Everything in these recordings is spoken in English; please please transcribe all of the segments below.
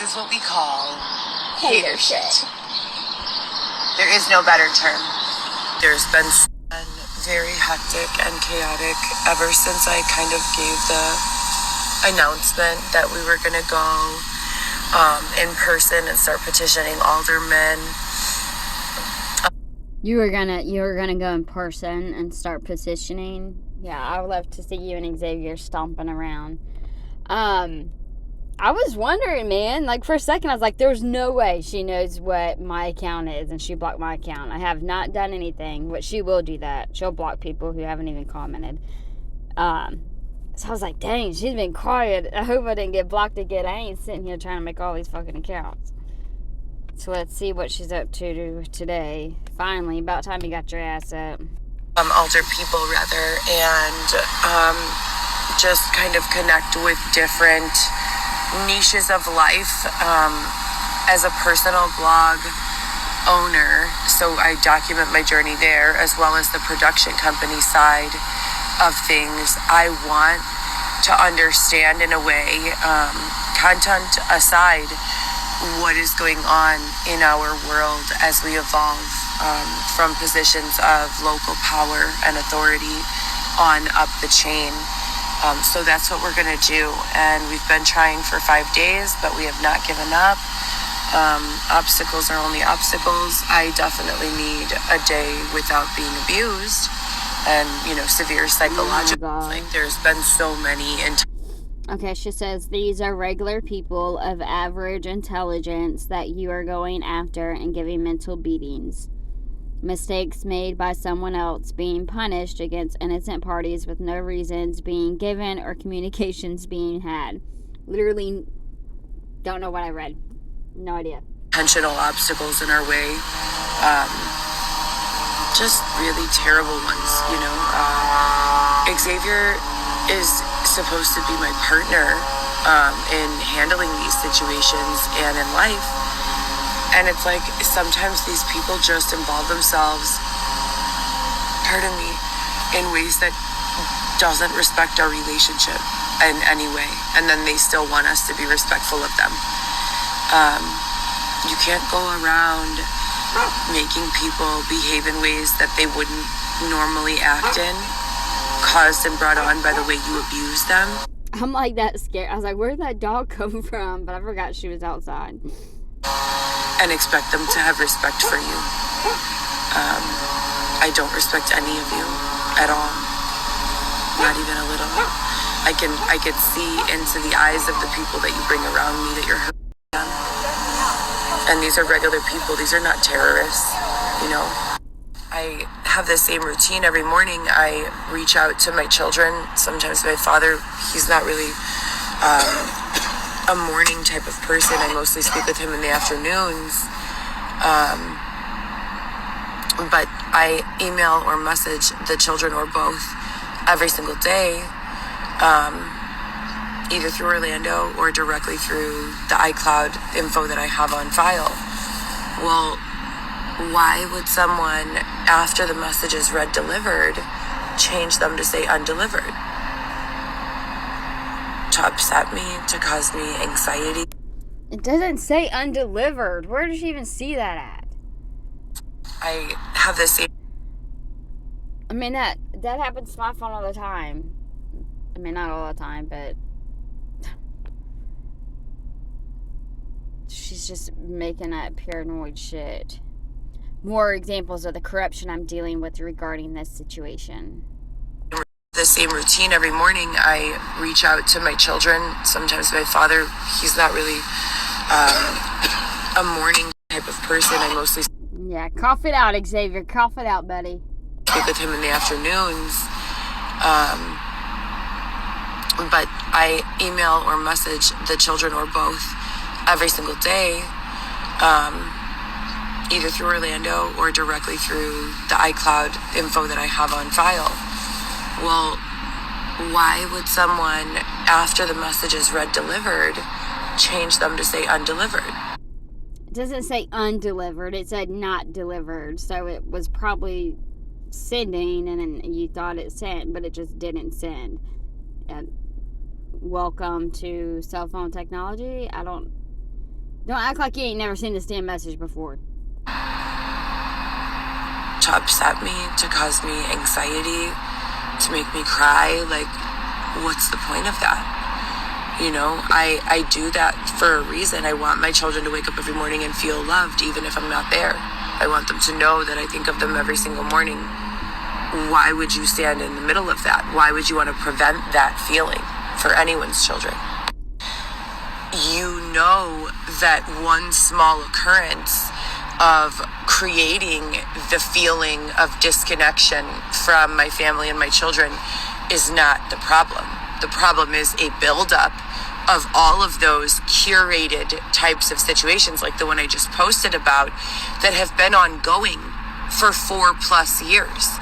is what we call Hater shit. There is no better term. There's been very hectic and chaotic ever since I kind of gave the announcement that we were going to go in person and start petitioning aldermen. You were gonna go in person and start petitioning. Yeah, I would love to see you and Xavier stomping around. I was wondering, man, like for a second I was like, there's no way she knows what my account is and she blocked my account. I have not done anything, but she will do that. She'll block people who haven't even commented. So I was like, dang, she's been quiet. I hope I didn't get blocked again. I ain't sitting here trying to make all these fucking accounts. So let's see what she's up to today. Finally, about time you got your ass up. Alter people rather, and just kind of connect with different niches of life. As a personal blog owner, so I document my journey there as well as the production company side of things. I want to understand in a way, content aside, what is going on in our world as we evolve from positions of local power and authority on up the chain. So that's what we're going to do. And we've been trying for 5 days, but we have not given up. Obstacles are only obstacles. I definitely need a day without being abused and, severe psychological. Like, there's been so many. Okay, she says, these are regular people of average intelligence that you are going after and giving mental beatings. Mistakes made by someone else being punished against innocent parties with no reasons being given or communications being had. Literally, don't know what I read. No idea. Intentional obstacles in our way. Just really terrible ones, Xavier is supposed to be my partner in handling these situations and in life. And it's like sometimes these people just involve themselves, pardon me, in ways that doesn't respect our relationship in any way. And then they still want us to be respectful of them. You can't go around making people behave in ways that they wouldn't normally act in, caused and brought on by the way you abuse them. I'm like that scared. I was like, where'd that dog come from? But I forgot she was outside. And expect them to have respect for you. I don't respect any of you at all. Not even a little. I could see into the eyes of the people that you bring around me that you're hurting them. And these are regular people. These are not terrorists, I have the same routine every morning. I reach out to my children. Sometimes my father, he's not really a morning type of person. I mostly speak with him in the afternoons. But I email or message the children or both every single day, either through Orlando or directly through the iCloud info that I have on file. Well, why would someone, after the message is read delivered, change them to say undelivered? To upset me, to cause me anxiety. It doesn't say undelivered. Where did she even see that at? I have the same. I mean, that happens to my phone all the time. I mean, not all the time, but she's just making that paranoid shit. More examples of the corruption I'm dealing with regarding this situation. The same routine every morning. I reach out to my children. Sometimes my father, he's not really a morning type of person. I mostly... Yeah, cough it out, Xavier. Cough it out, buddy. Speak with him in the afternoons. But I email or message the children or both every single day, either through Orlando or directly through the iCloud info that I have on file. Well, why would someone, after the message is read delivered, change them to say undelivered? It doesn't say undelivered. It said not delivered. So it was probably sending, and then you thought it sent, but it just didn't send. And welcome to cell phone technology. Don't act like you ain't never seen this damn message before. To upset me, to cause me anxiety, to make me cry. Like, what's the point of that? You know, I do that for a reason. I want my children to wake up every morning and feel loved, even if I'm not there. I want them to know that I think of them every single morning. Why would you stand in the middle of that? Why would you want to prevent that feeling for anyone's children? You know that one small occurrence of creating the feeling of disconnection from my family and my children is not the problem. The problem is a buildup of all of those curated types of situations, like the one I just posted about, that have been ongoing for 4+ years.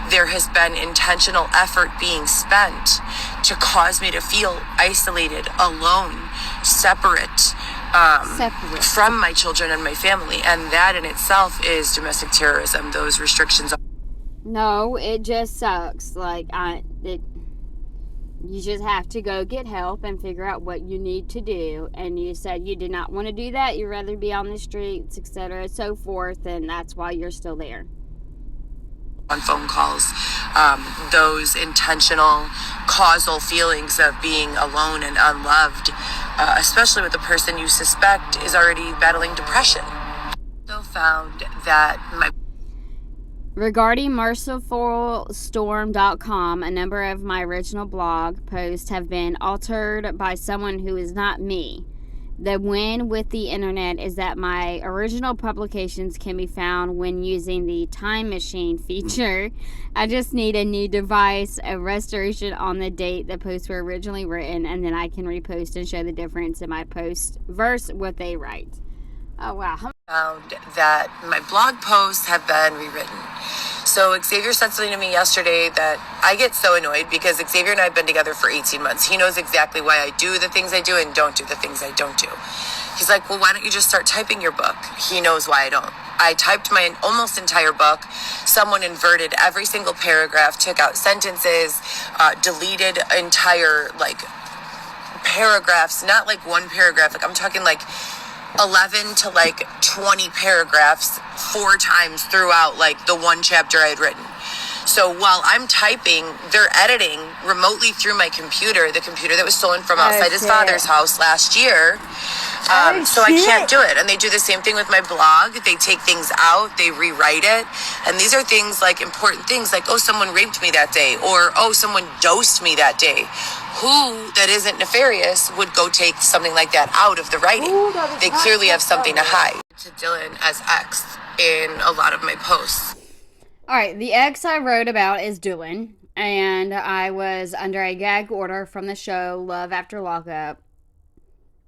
There has been intentional effort being spent to cause me to feel isolated, alone, separate from my children and my family. And that in itself is domestic terrorism. Those restrictions. No, it just sucks. Like, you just have to go get help and figure out what you need to do. And you said you did not want to do that. You'd rather be on the streets, etc., and so forth. And that's why you're still there. On phone calls, those intentional causal feelings of being alone and unloved, especially with the person you suspect is already battling depression. So found that Regarding mercifulstorm.com, a number of my original blog posts have been altered by someone who is not me. The win with the internet is that my original publications can be found when using the time machine feature. I just need a new device, a restoration on the date the posts were originally written, and then I can repost and show the difference in my post versus what they write. Oh, wow. Found that my blog posts have been rewritten. So Xavier said something to me yesterday that I get so annoyed, because Xavier and I have been together for 18 months. He knows exactly why I do the things I do and don't do the things I don't do. He's like, well, why don't you just start typing your book? He knows why I don't. I typed my almost entire book. Someone inverted every single paragraph, took out sentences, deleted entire paragraphs, not like one paragraph. Like, I'm talking like 11 to 20 paragraphs 4 times throughout the one chapter I had written. So while I'm typing, they're editing remotely through my computer, the computer that was stolen from outside his father's house last year. So I can't do it. And they do the same thing with my blog. They take things out, they rewrite it. And these are things important things like, oh, someone raped me that day, or, oh, someone dosed me that day. Who that isn't nefarious would go take something like that out of the writing? They clearly have something to hide. To Dylan as X in a lot of my posts. All right, the X I wrote about is Dylan, and I was under a gag order from the show Love After Lockup.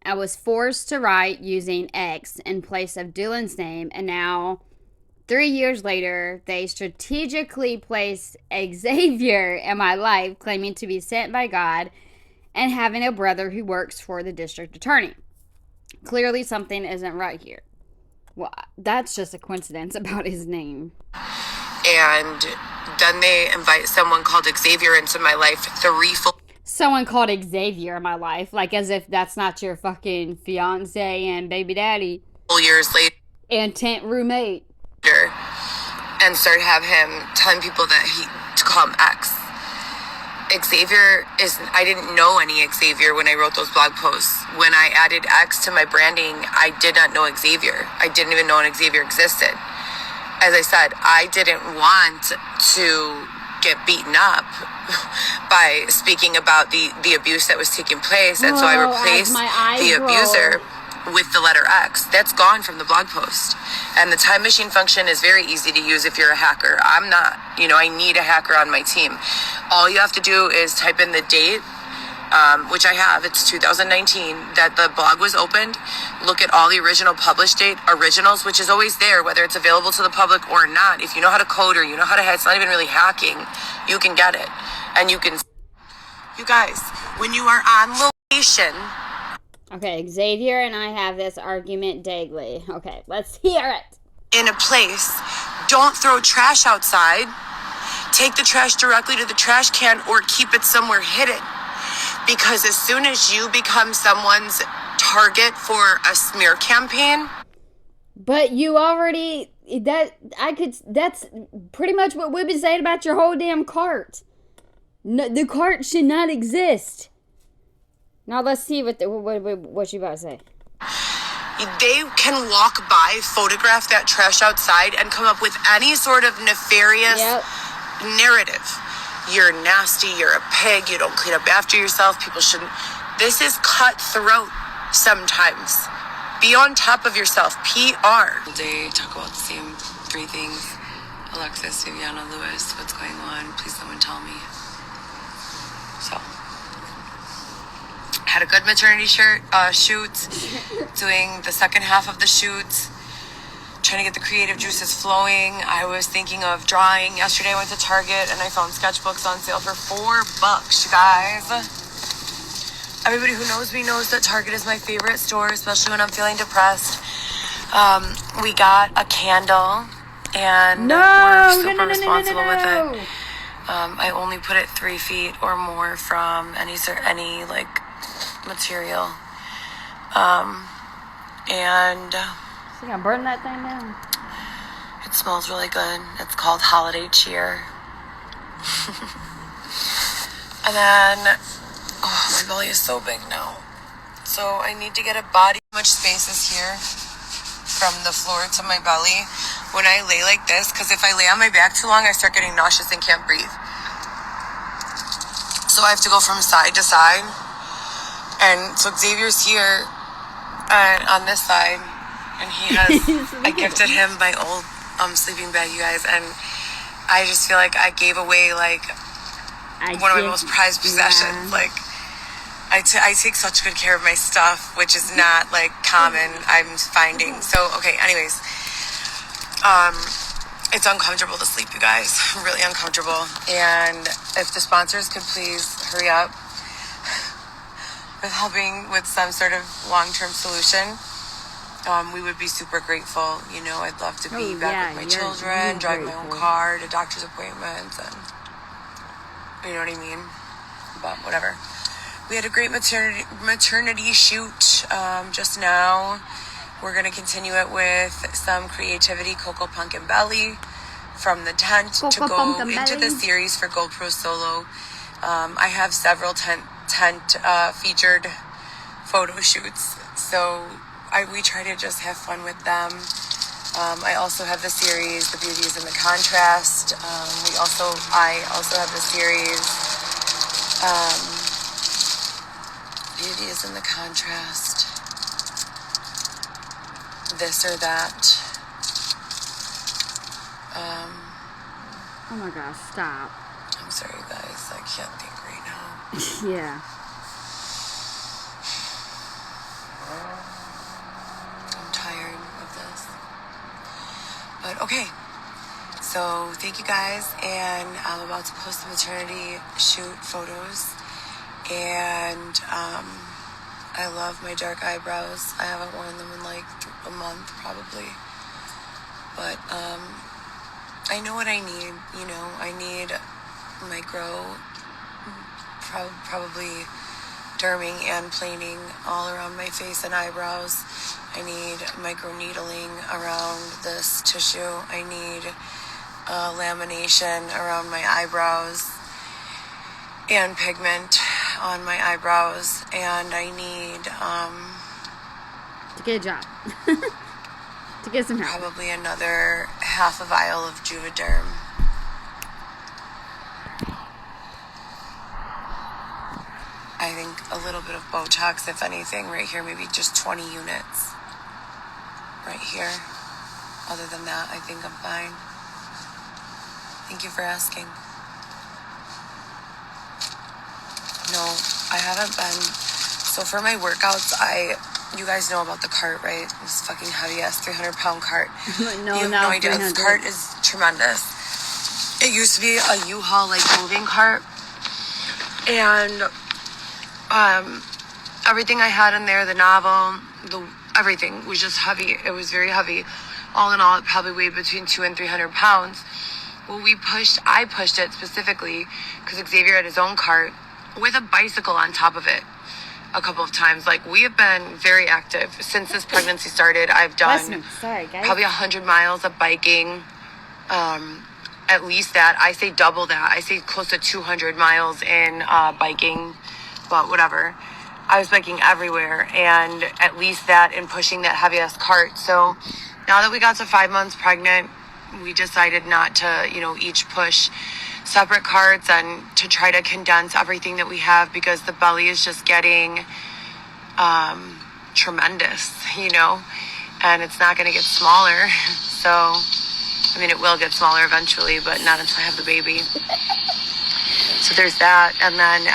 I was forced to write using X in place of Dylan's name, and now 3 years later, they strategically placed Xavier in my life, claiming to be sent by God and having a brother who works for the district attorney. Clearly, something isn't right here. Well, that's just a coincidence about his name. And then they invite someone called Xavier into my life Someone called Xavier in my life, like as if that's not your fucking fiance and baby daddy. Years later. And tent roommate. And start have him telling people that to call him X. Xavier I didn't know any Xavier when I wrote those blog posts. When I added X to my branding, I did not know Xavier. I didn't even know an Xavier existed. As I said, I didn't want to get beaten up by speaking about the abuse that was taking place. And so I replaced the abuser with the letter X. That's gone from the blog post. And the time machine function is very easy to use if you're a hacker. I'm not. I need a hacker on my team. All you have to do is type in the date, which I have. It's 2019 that the blog was opened. Look at all the original published date originals, which is always there, whether it's available to the public or not. If you know how to code or you know how to hack, it's not even really hacking. You can get it. And you guys, when you are on location. Okay, Xavier and I have this argument daily. Okay, let's hear it. In a place, don't throw trash outside. Take the trash directly to the trash can or keep it somewhere hidden. Because as soon as you become someone's target for a smear campaign. But you already, that's pretty much what we've been saying about your whole damn cart. No, the cart should not exist. Now let's see what you about to say. They can walk by, photograph that trash outside, and come up with any sort of nefarious narrative. You're nasty, you're a pig, you don't clean up after yourself, people shouldn't. This is cutthroat sometimes. Be on top of yourself. PR. They talk about the same three things. Alexis, Viviana, Lewis, what's going on? Please someone tell me. So, had a good maternity shoot, doing the second half of the shoot, trying to get the creative juices flowing. I was thinking of drawing. Yesterday I went to Target and I found sketchbooks on sale for $4, you guys. Everybody who knows me knows that Target is my favorite store, especially when I'm feeling depressed. We got a candle and we're super responsible with it. I only put it 3 feet or more from any like material. And so you gonna burn that thing down? It smells really good. It's called Holiday Cheer. And then my belly is so big now. So I need to get a body. How much space is here from the floor to my belly when I lay like this? Because if I lay on my back too long, I start getting nauseous and can't breathe. So I have to go from side to side. And so Xavier's here on this side. And he has, I gifted him my old sleeping bag, you guys. And I just feel like I gave away like one of my most prized possessions. Like, I take such good care of my stuff, which is not like common, I'm finding. So, okay, anyways, it's uncomfortable to sleep, you guys, really uncomfortable. And if the sponsors could please hurry up with helping with some sort of long-term solution, we would be super grateful. You know, I'd love to be back with my children, drive my own car to doctor's appointments, and you know what I mean? But whatever. We had a great maternity shoot just now. We're going to continue it with some creativity, Coco Pumpkin Belly, from the tent to go into the series for Gold Pro Solo. I have several tent featured photo shoots, so we try to just have fun with them. I also have the series, The Beauty is in the Contrast. I also have the series, Beauty is in the Contrast, This or That. Oh my gosh, stop. I'm sorry, guys. I can't think right now. Yeah. I'm tired of this. But okay. So thank you guys. And I'm about to post the maternity shoot photos. And I love my dark eyebrows. I haven't worn them in like a month probably. But I know what I need. You know, I need micro, probably derming and planing all around my face and eyebrows. I need micro needling around this tissue. I need lamination around my eyebrows and pigment on my eyebrows, and I need to get a job. To get some help. Probably another half a vial of Juvederm. I think a little bit of Botox, if anything, right here, maybe just 20 units right here. Other than that, I think I'm fine. Thank you for asking. No, I haven't been. So for my workouts, you guys know about the cart, right? This fucking heavy ass 300-pound cart. No, you have no idea. This cart is tremendous. It used to be a U-Haul like moving cart, and everything I had in there, the novel, everything was just heavy. It was very heavy. All in all, it probably weighed between 200 and 300 pounds. Well, I pushed it specifically because Xavier had his own cart with a bicycle on top of it. a couple of times. Like, we have been very active since this pregnancy started. I've done probably 100 miles of biking. At least that. I say double that. I say close to 200 miles in biking, but whatever. I was biking everywhere, and at least that in pushing that heavy ass cart. So now that we got to 5 months pregnant, we decided not to, each push separate carts and to try to condense everything that we have, because the belly is just getting tremendous, and it's not going to get smaller. So, it will get smaller eventually, but not until I have the baby. So there's that. And then,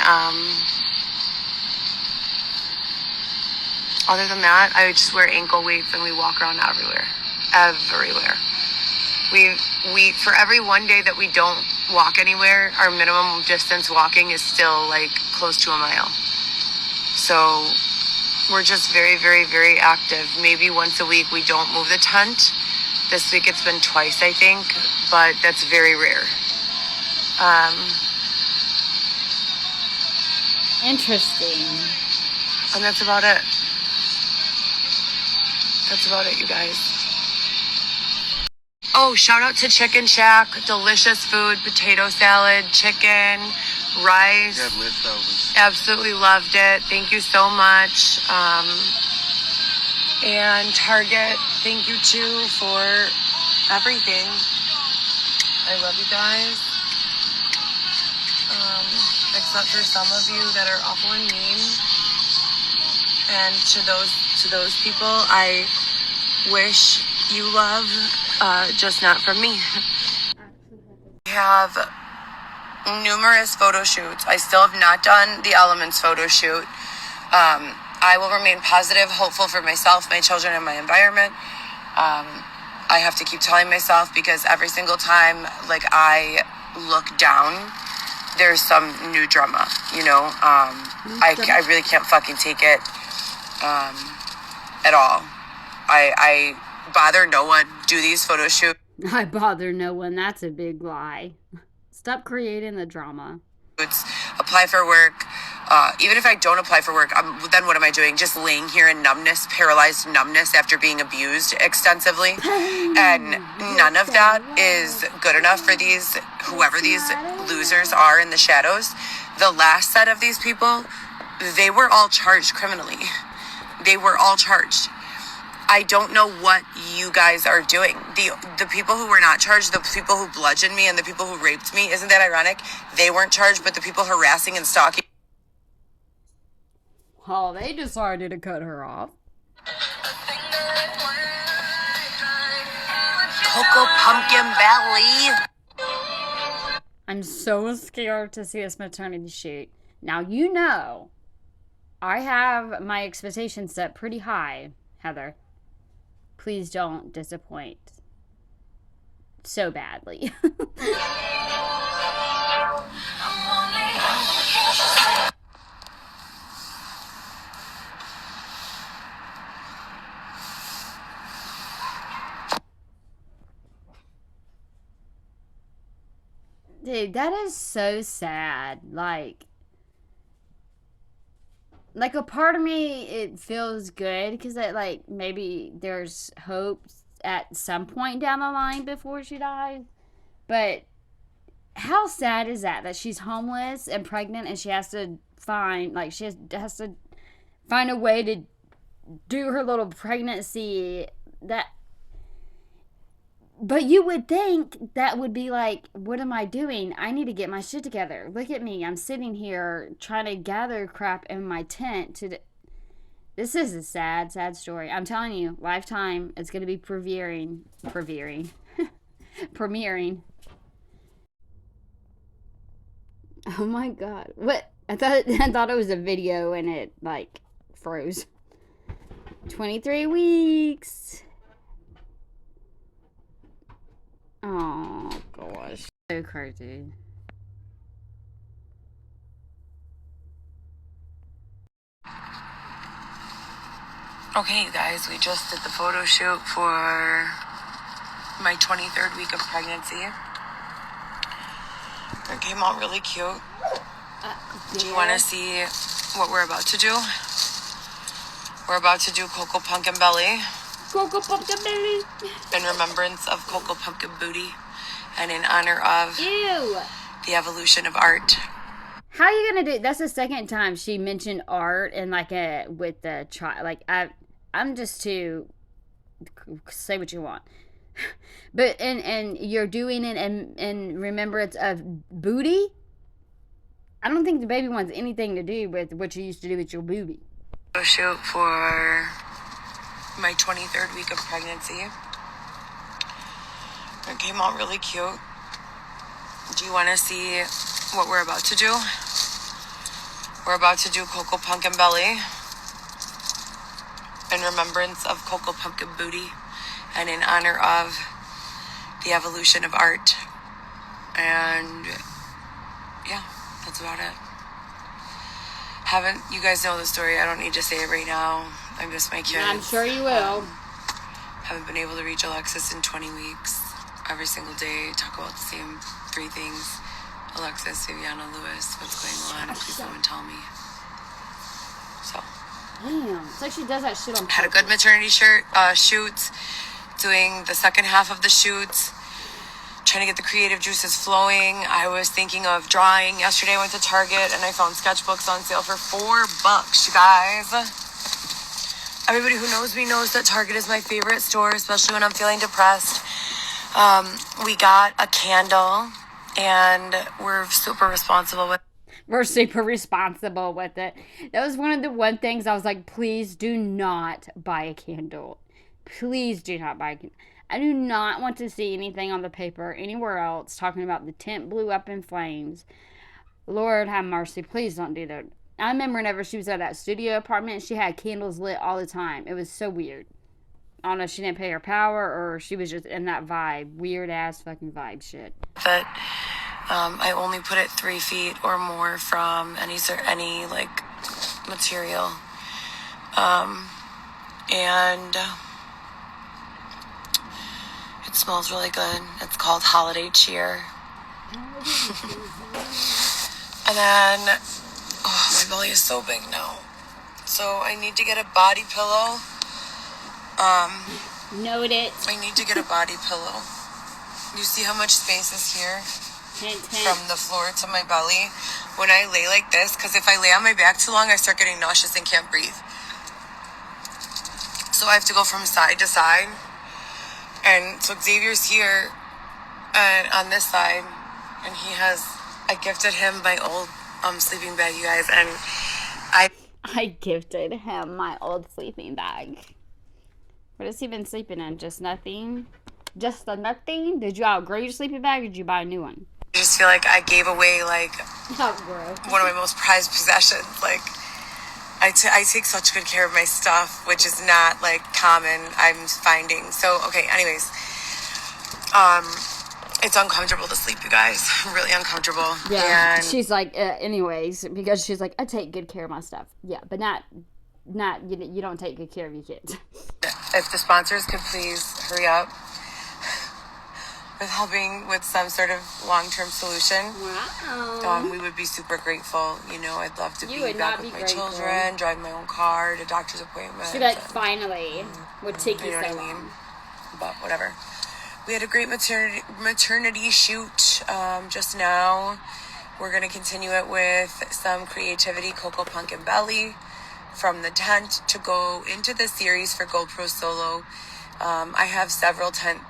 other than that, I just wear ankle weights and we walk around everywhere. We for every one day that we don't walk anywhere, our minimum distance walking is still like close to a mile. So we're just very, very, very active. Maybe once a week we don't move the tent. This week it's been twice, I think, but that's very rare. Interesting. And that's about it. That's about it, you guys. Oh, shout out to Chicken Shack. Delicious food, potato salad, chicken, rice. Yeah, leftovers. Absolutely loved it. Thank you so much. And Target, thank you too for everything. I love you guys. Except for some of you that are awful and mean. And to those people, I wish you love, just not from me. We have numerous photo shoots. I still have not done the Elements photo shoot. I will remain positive, hopeful for myself, my children, and my environment. I have to keep telling myself, because every single time, I look down, there's some new drama, I really can't fucking take it at all. I bother no one, do these photo shoots. I bother no one. That's a big lie. Stop creating the drama. Apply for work. Even if I don't apply for work, then what am I doing? Just laying here in numbness, paralyzed numbness after being abused extensively. And none of that is good enough for whoever these losers are in the shadows. The last set of these people, they were all charged criminally. They were all charged. I don't know what you guys are doing. The people who were not charged, the people who bludgeoned me and the people who raped me, isn't that ironic? They weren't charged, but the people harassing and stalking. Oh, they decided to cut her off. Cocoa Pumpkin Belly. I'm so scared to see this maternity shoot. Now, I have my expectations set pretty high, Heather. Please don't disappoint so badly. Dude, that is so sad. Like a part of me, it feels good because maybe there's hope at some point down the line before she dies. But how sad is that she's homeless and pregnant and she has to find a way to do her little pregnancy but you would think that would be what am I doing? I need to get my shit together. Look at me. I'm sitting here trying to gather crap in my tent. This is a sad, sad story. I'm telling you, Lifetime is going to be premiering. Oh my God. What? I thought it was a video and it froze. 23 weeks. Oh gosh, so crazy. Okay, you guys, we just did the photo shoot for my 23rd week of pregnancy. It came out really cute. Do you want to see what we're about to do? We're about to do Cocoa Pumpkin Belly Cocoa pumpkin belly. in remembrance of Cocoa Pumpkin Booty and in honor of Ew. the evolution of art. How are you gonna do? That's the second time she mentioned art and like with the child. Like I'm just too. Say what you want, but and you're doing it in remembrance of booty. I don't think the baby wants anything to do with what you used to do with your booty. Go shoot for my 23rd week of pregnancy. It came out really cute. Do you want to see what we're about to do? We're about to do Cocoa Pumpkin Belly in remembrance of Cocoa Pumpkin Booty and in honor of the evolution of art. And yeah, that's about it. You guys know the story. I don't need to say it right now. I miss my kids. I'm sure you will. Haven't been able to reach Alexis in 20 weeks. Every single day, talk about the same 3 things. Alexis, Viviana, Lewis, what's going on? Please someone tell me. So. Damn. It's like she does that shit on purpose. Had a good maternity shoot. Doing the second half of the shoot. Trying to get the creative juices flowing. I was thinking of drawing. Yesterday I went to Target and I found sketchbooks on sale for $4, you guys. Everybody who knows me knows that Target is my favorite store, especially when I'm feeling depressed. We got a candle and we're super responsible with We're super responsible with it. That was one of the things I was like, please do not buy a candle. Please do not buy a candle. I do not want to see anything on the paper anywhere else talking about the tent blew up in flames. Lord have mercy. Please don't do that. I remember whenever she was at that studio apartment, she had candles lit all the time. It was so weird. I don't know if she didn't pay her power or she was just in that vibe. Weird ass fucking vibe shit. But I only put it 3 feet or more from any like material. And it smells really good. It's called Holiday Cheer. And then, my belly is so big now. So I need to get a body pillow. Note it. I need to get a body pillow. You see how much space is here? Hint, hint. From the floor to my belly. When I lay like this, because if I lay on my back too long, I start getting nauseous and can't breathe. So I have to go from side to side. And so Xavier's here on this side, and I gifted him my old sleeping bag, you guys, and I gifted him my old sleeping bag. What has he been sleeping in? Just nothing? Just a nothing? Did you outgrow your sleeping bag or did you buy a new one? I just feel like I gave away like Outgrow. one of my most prized possessions. Like I take such good care of my stuff, which is not like common, I'm finding. So, okay, anyways. It's uncomfortable to sleep, you guys. Really uncomfortable. Yeah. And she's like, anyways, because she's like, I take good care of my stuff. Yeah, but not you don't take good care of your kids. if the sponsors could please hurry up with helping with some sort of long-term solution. Wow. We would be super grateful. You know, I'd love to You be would back not with be my grateful. children, drive my own car to doctor's appointments. She'd be like, finally, would take you You know so what I mean? long. But whatever. We had a great maternity shoot just now. We're going to continue it with some creativity, Cocoa Pumpkin Belly, from the tent to go into the series for GoPro Solo. I have several tent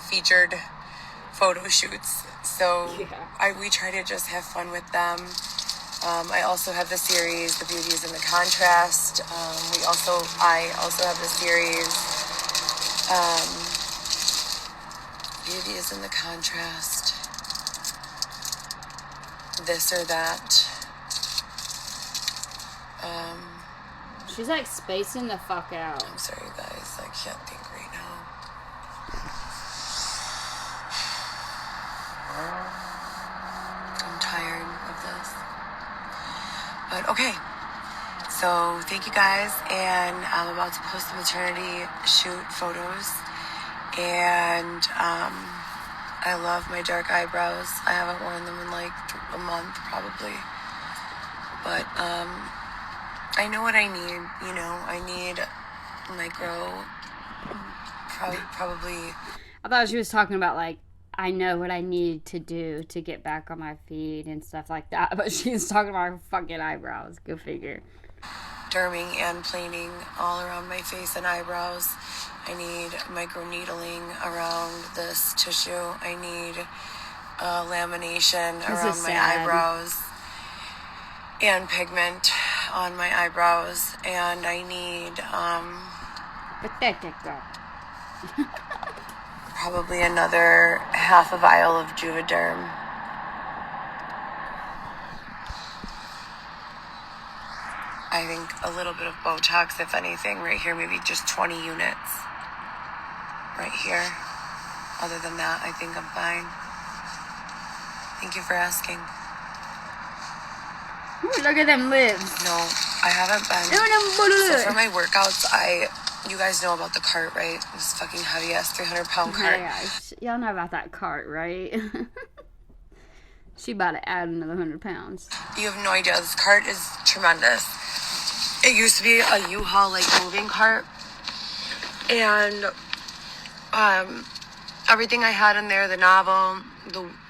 featured photo shoots, so we try to just have fun with them. I also have the series The Beauty is in the Contrast. I also have the series Beauty is in the Contrast, This or That. She's like spacing the fuck out. I'm sorry, you guys. I can't think right now. I'm tired of this. But okay. So thank you guys. And I'm about to post the maternity shoot photos. And I love my dark eyebrows. I haven't worn them in like a month probably. But I know what I need. I need micro. Probably. I thought she was talking about like, I know what I need to do to get back on my feet and stuff like that. But she's talking about her fucking eyebrows. Go figure. Derming and planing all around my face and eyebrows. I need micro needling around this tissue. I need lamination around my eyebrows and pigment on my eyebrows. And I need pathetic girl. Probably another half a vial of Juvederm. I think a little bit of Botox, if anything, right here, maybe just 20 units right here. Other than that, I think I'm fine. Thank you for asking. Ooh, look at them lips. No, I haven't been. So for my workouts, you guys know about the cart, right? This fucking heavy ass 300-pound cart. Yeah, y'all know about that cart, right? She about to add another 100 pounds. You have no idea. This cart is tremendous. It used to be a U-Haul like moving cart, and everything I had in there, the novel,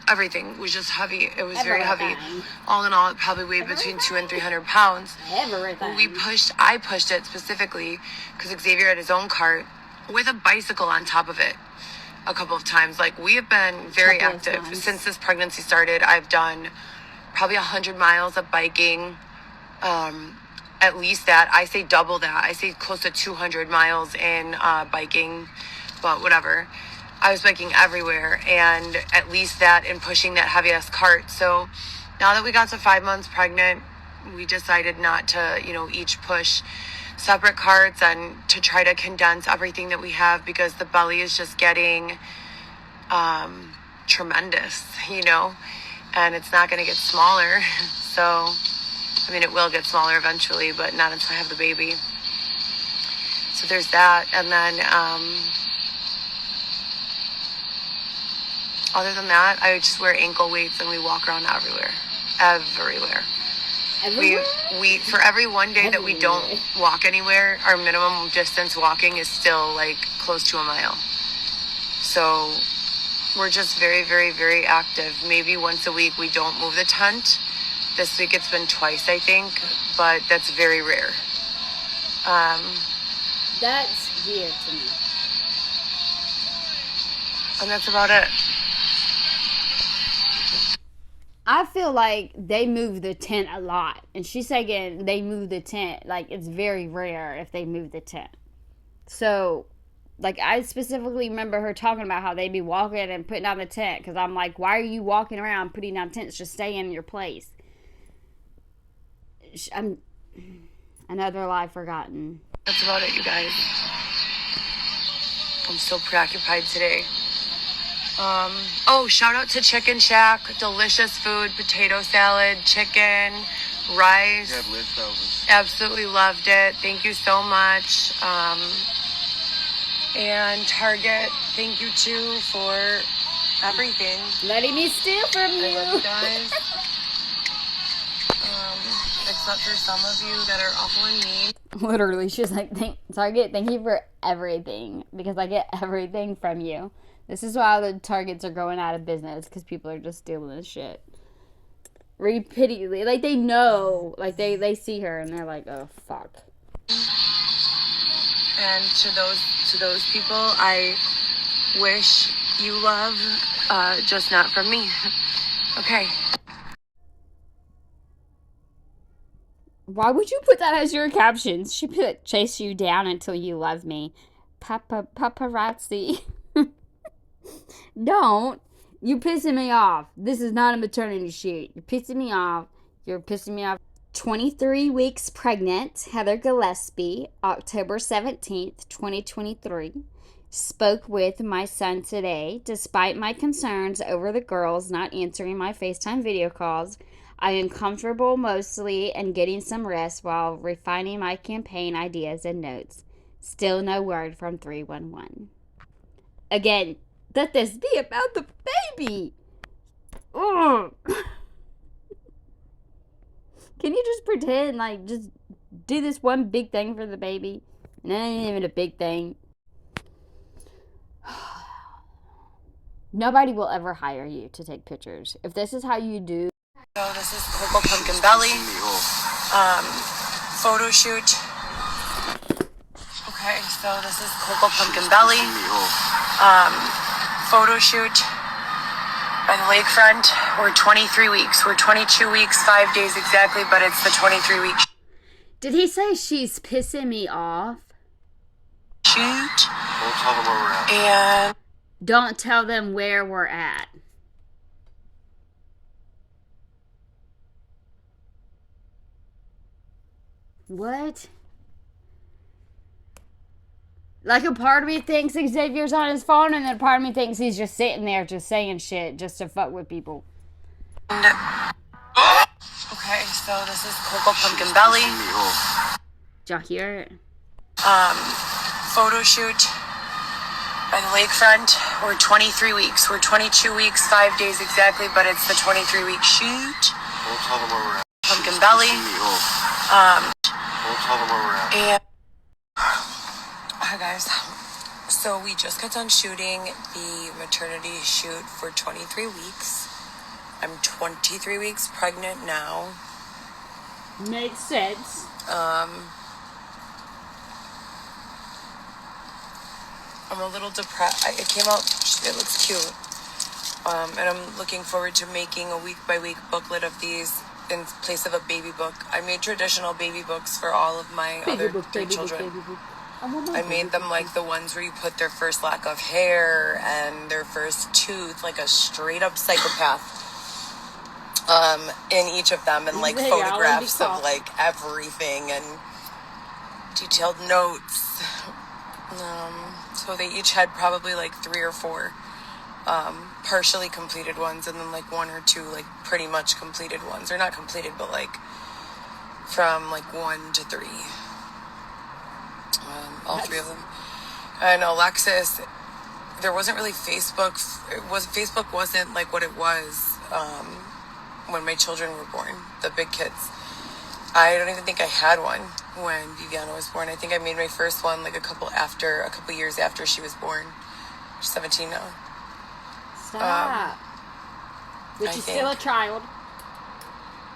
everything was just heavy. It was very heavy. All in all, it probably weighed between 200 and 300 pounds. Everything. I pushed it specifically because Xavier had his own cart with a bicycle on top of it a couple of times. Like, we have been very active since this pregnancy started. I've done probably 100 miles of biking. At least that. I say double that. I say close to 200 miles in biking, but whatever. I was biking everywhere, and at least that in pushing that heavy ass cart. So now that we got to 5 months pregnant, we decided not to, each push separate carts and to try to condense everything that we have, because the belly is just getting tremendous, and it's not going to get smaller. So, it will get smaller eventually, but not until I have the baby. So there's that. And then, other than that, I just wear ankle weights and we walk around everywhere. We for every one day that we don't walk anywhere, our minimum distance walking is still like close to a mile. So we're just very, very, very active. Maybe once a week we don't move the tent. This week it's been twice, I think, but that's very rare. That's weird to me. And that's about it. I feel like they move the tent a lot. And she's saying they move the tent. Like, it's very rare if they move the tent. So, like, I specifically remember her talking about how they'd be walking and putting down the tent. Because I'm like, why are you walking around putting down tents? Just stay in your place. Another lie forgotten. That's about it, you guys. I'm so preoccupied today. Shout out to Chicken Shack. Delicious food, potato salad, chicken, rice. Yeah, leftovers. Absolutely loved it. Thank you so much. And Target, thank you too for everything. Letting me steal from you. I love you guys. Except for some of you that are awful and mean. Literally, she's like, Target, thank you for everything. Because I get everything from you. This is why the Targets are going out of business, because people are just stealing this shit. Repeatedly. Like, they know. Like, they see her, and they're like, oh, fuck. And to those people, I wish you love, just not from me. Okay. Why would you put that as your captions? She put, chase you down until you love me. Paparazzi. Don't. You're pissing me off. This is not a maternity shoot. You're pissing me off. 23 weeks pregnant, Heather Gillespie, October 17th, 2023. Spoke with my son today. Despite my concerns over the girls not answering my FaceTime video calls, I am comfortable mostly and getting some rest while refining my campaign ideas and notes. Still no word from 311. Again, let this be about the baby. Ugh. Can you just pretend, like, just do this one big thing for the baby? And that ain't even a big thing. Nobody will ever hire you to take pictures. If this is how you do. So this is Cocoa Pumpkin Belly. Photo shoot. Okay, so this is Cocoa Pumpkin Belly. Photo shoot by the lakefront. We're 23 weeks. We're 22 weeks, 5 days exactly, but it's the 23 week Did he say she's pissing me off? shoot. Don't tell them where we're at. And Don't tell them where we're at. What? Like, a part of me thinks Xavier's on his phone, and then a part of me thinks he's just sitting there just saying shit just to fuck with people. okay, so this is Cocoa Pumpkin Belly. Did y'all hear it? Photo shoot by the lakefront. We're 23 weeks. We're 22 weeks, 5 days exactly, but it's the 23 week shoot. Don't tell them where we're at. Pumpkin Belly. Don't tell them where we're at. And hi guys. So we just got done shooting the maternity shoot for 23 weeks. I'm 23 weeks pregnant now. Makes sense. I'm a little depressed. It came out, it looks cute. And I'm looking forward to making a week by week booklet of these in place of a baby book. I made traditional baby books for all of my other three children. I made them like the ones where you put their first lack of hair and their first tooth, like a straight up psychopath. In each of them, and like photographs of like everything and detailed notes. So they each had probably like 3 or 4 partially completed ones, and then like 1 or 2 like pretty much completed ones, or not completed, but like from like 1 to 3. All 3 of them. And Alexis, there wasn't really Facebook. Facebook wasn't like what it was when my children were born, the big kids. I don't even think I had one when Viviana was born. I think I made my first one like a couple years after she was born. She's 17 now. Stop. Which is still a child.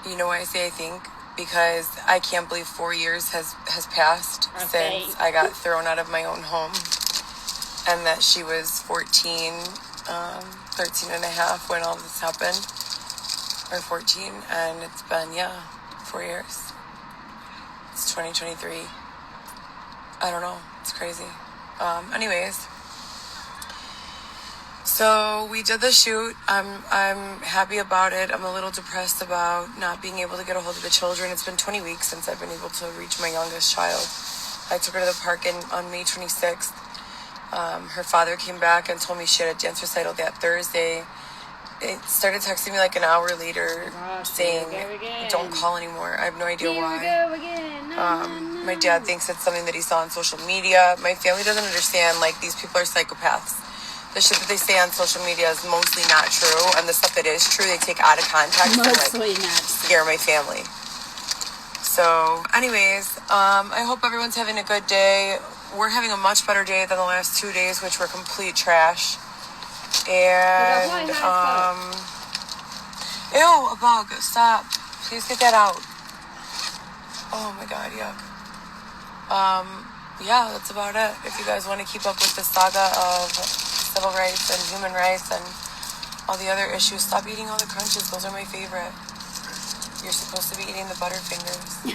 You know why I say I think? Because I can't believe 4 years has passed since I got thrown out of my own home. And that she was 14, 13 and a half when all this happened. Or 14. And it's been, 4 years. It's 2023. I don't know. It's crazy. Anyways. So we did the shoot. I'm happy about it. I'm a little depressed about not being able to get a hold of the children. It's been 20 weeks since I've been able to reach my youngest child. I took her to the park on May 26th. Her father came back and told me she had a dance recital that Thursday. It started texting me like an hour later saying, don't call anymore. I have no idea why. My dad thinks it's something that he saw on social media. My family doesn't understand, like, these people are psychopaths. The shit that they say on social media is mostly not true, and the stuff that is true, they take out of context to like scare my family. So, anyways, I hope everyone's having a good day. We're having a much better day than the last 2 days, which were complete trash. And ew, a bug! Stop! Please get that out. Oh my god, yuck. Yeah, that's about it. If you guys want to keep up with the saga of civil rights and human rights and all the other issues, stop eating all the crunches. Those are my favorite. You're supposed to be eating the Butterfingers.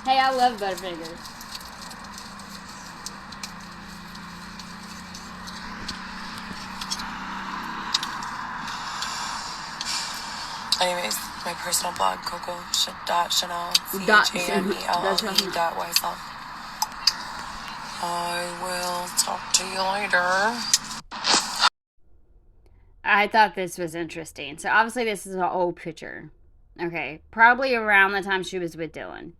Hey, I love Butterfingers. Anyways, my personal blog, Coco.Chanel, CHANELE.YSL. I will talk to you later. I thought this was interesting. So obviously this is an old picture. Okay, probably around the time she was with Dylan.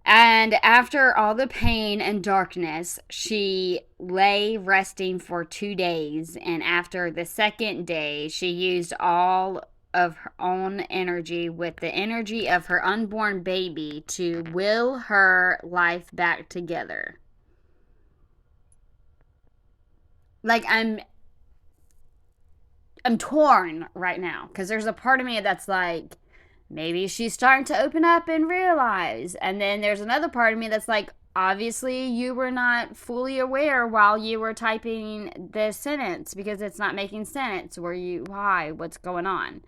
And after all the pain and darkness, she lay resting for 2 days. And after the second day, she used all of her own energy with the energy of her unborn baby to will her life back together. Like, I'm torn right now because there's a part of me that's like, maybe she's starting to open up and realize. And then there's another part of me that's like, obviously you were not fully aware while you were typing the sentence because it's not making sense. Why? What's going on?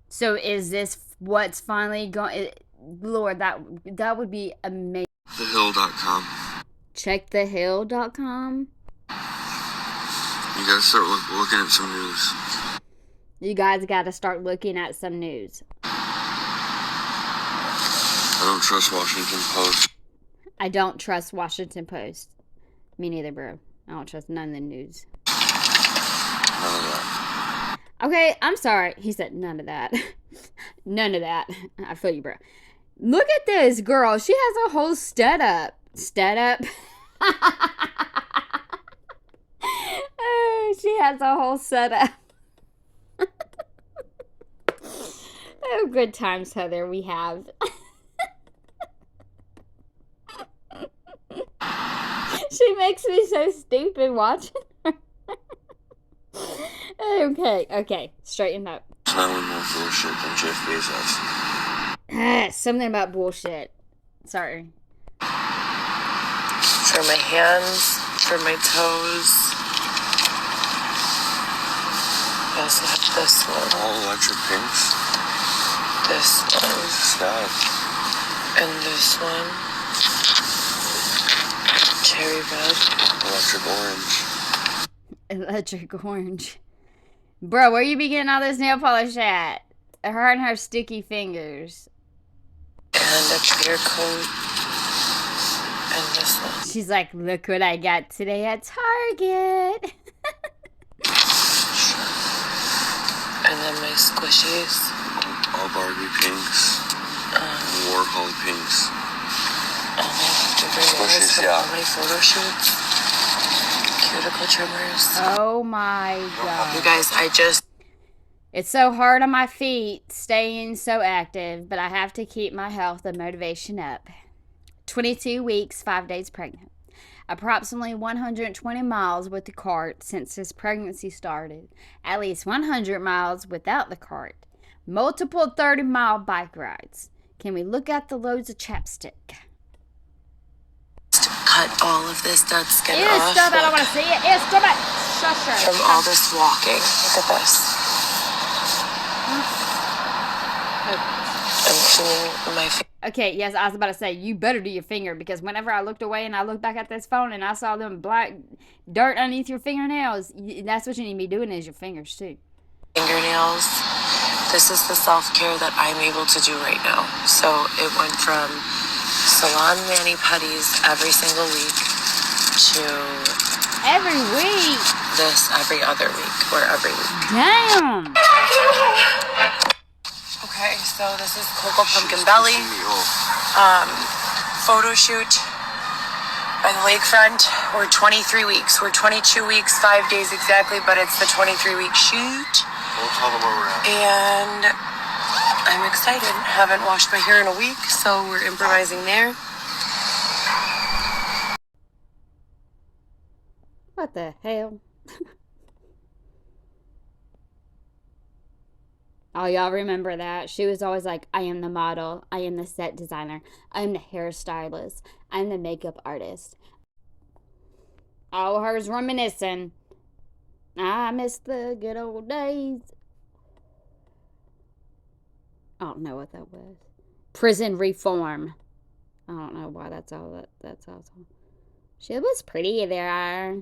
So is this what's finally going? Lord, that would be amazing. Thehill.com. Check thehill.com. You gotta start looking at some news. You guys got to start looking at some news. I don't trust Washington Post. I don't trust Washington Post. Me neither, bro. I don't trust none of the news. None of that. Okay, I'm sorry. He said none of that. None of that. I feel you, bro. Look at this girl. She has a whole stud up. Oh, she has a whole setup. Oh, good times, Heather, we have. She makes me so stupid watching her. Okay, straighten up. No one more bullshit than Jeff Bezos. Something about bullshit. Sorry. For my hands, for my toes. I also have this one. All electric pinks. This one. Sky. And this one. Cherry red. Electric orange. Electric orange. Bro, where you be getting all this nail polish at? Her and her sticky fingers. And a clear coat. And this one. She's like, look what I got today at Target. And then my squishies. All Barbie pinks. Warhol pinks. Different ones from all my photo shoots. Cuticle trimmers. Oh my god. You guys, It's so hard on my feet staying so active, but I have to keep my health and motivation up. 22 weeks, 5 days pregnant. Approximately 120 miles with the cart since this pregnancy started. At least 100 miles without the cart. Multiple 30-mile bike rides. Can we look at the loads of chapstick? cut all of this dead skin Ew, off. stop it. I don't want to see it. Ew, stop it. Shush her. From all this walking. Look at this. I'm cleaning my face. Okay, yes, I was about to say, you better do your finger, because whenever I looked away and I looked back at this phone and I saw them black dirt underneath your fingernails, that's what you need to be doing is your fingers, too. Fingernails. This is the self-care that I'm able to do right now. So it went from salon mani-pedis every single week to Every week? this every other week or every week. Damn! Okay, so this is Cocoa Pumpkin Belly. Photo shoot by the lakefront. We're 23 weeks. We're 22 weeks, 5 days exactly, but it's the 23-week shoot. We'll tell them where we're at. And I'm excited. Haven't washed my hair in a week, so we're improvising there. What the hell? Oh, y'all remember that? She was always like, I am the model. I am the set designer. I am the hairstylist. I'm the makeup artist. All hers reminiscing. I miss the good old days. I don't know what that was. Prison reform. I don't know why that's all. That's awesome. She was pretty there.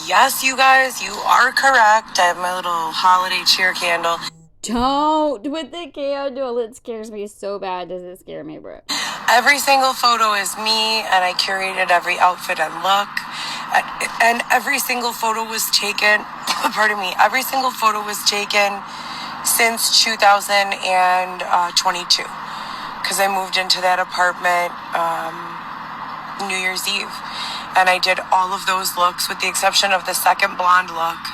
Yes, you guys, you are correct. I have my little holiday cheer candle. Don't with the candle. It scares me so bad. Does it scare me, bro? Every single photo is me, and I curated every outfit and look. And every single photo was taken, pardon me, every single photo was taken since 2022. Because I moved into that apartment New Year's Eve. And I did all of those looks with the exception of the second blonde look.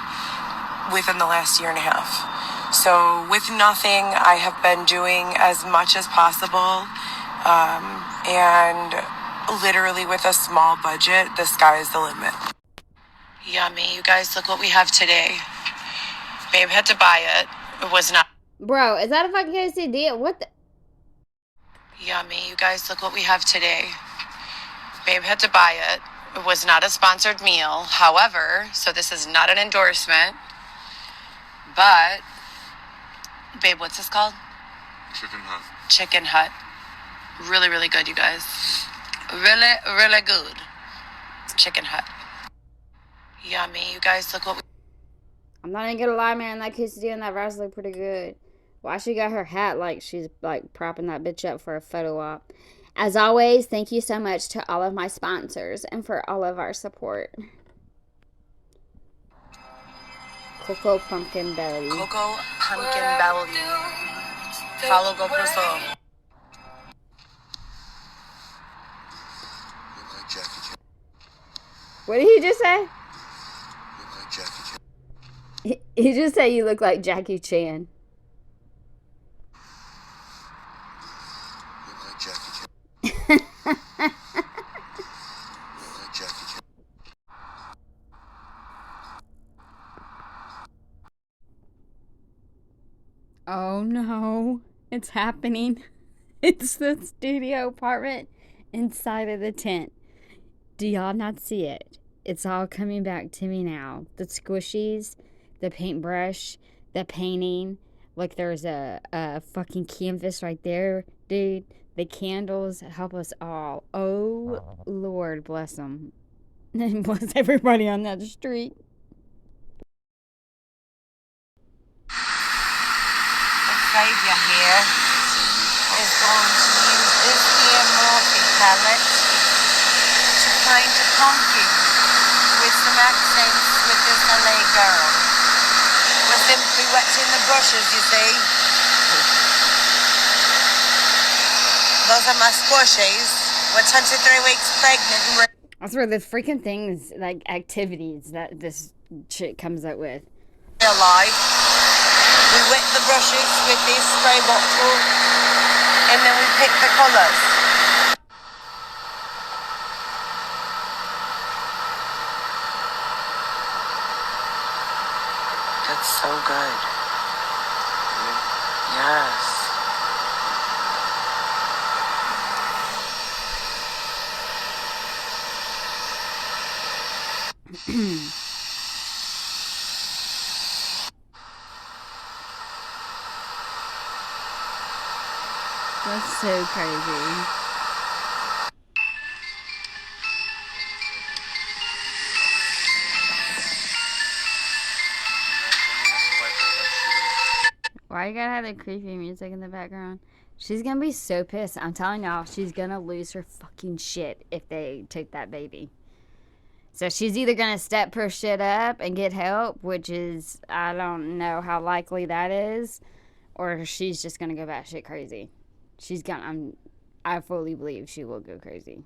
within the last year and a half. So with nothing, I have been doing as much as possible. And literally with a small budget, the sky is the limit. Yummy. You guys, look what we have today. Babe had to buy it. It was not. Bro, is that a fucking quesadilla? What the? Yummy. You guys, look what we have today. Babe had to buy it. It was not a sponsored meal. However, so this is not an endorsement, but babe, what's this called? Chicken hut. Chicken Hut. Really, really good, you guys. Really, really good. Chicken Hut. Yummy. You guys, look what we... I'm not even gonna lie, man. That quesadilla and that rice look pretty good. Why she got her hat like she's like propping that bitch up for a photo op? As always, thank you so much to all of my sponsors and for all of our support. Cocoa Pumpkin Belly. Cocoa Pumpkin Belly. Follow GoPro Soul. Look like Jackie Chan. What did he just say? Look like Jackie Chan. He just said you look like Jackie Chan. Look like Jackie Chan. Look like Jackie Chan. Oh no, it's happening. It's the studio apartment inside of the tent. Do y'all not see it? It's all coming back to me now. The squishies, the paintbrush, the painting. Like there's a fucking canvas right there, dude. The candles help us all. Oh, Lord, bless them. And bless everybody on that street. The saviour here is going to use this here Morphe palette to paint a pumpkin with some accents with this LA girl. We're simply wetting the brushes, you see. Those are my squishies. We're 23 weeks pregnant and That's where the freaking things, like activities that this shit comes up with. real life. We wet the brushes with this spray bottle and then we pick the colours. That's so good. Yes. That's so crazy. Why you gotta have the creepy music in the background? She's gonna be so pissed. I'm telling y'all, she's gonna lose her fucking shit if they take that baby. So she's either gonna step her shit up and get help, which is, I don't know how likely that is, or she's just gonna go batshit crazy. She's gonna, I fully believe she will go crazy.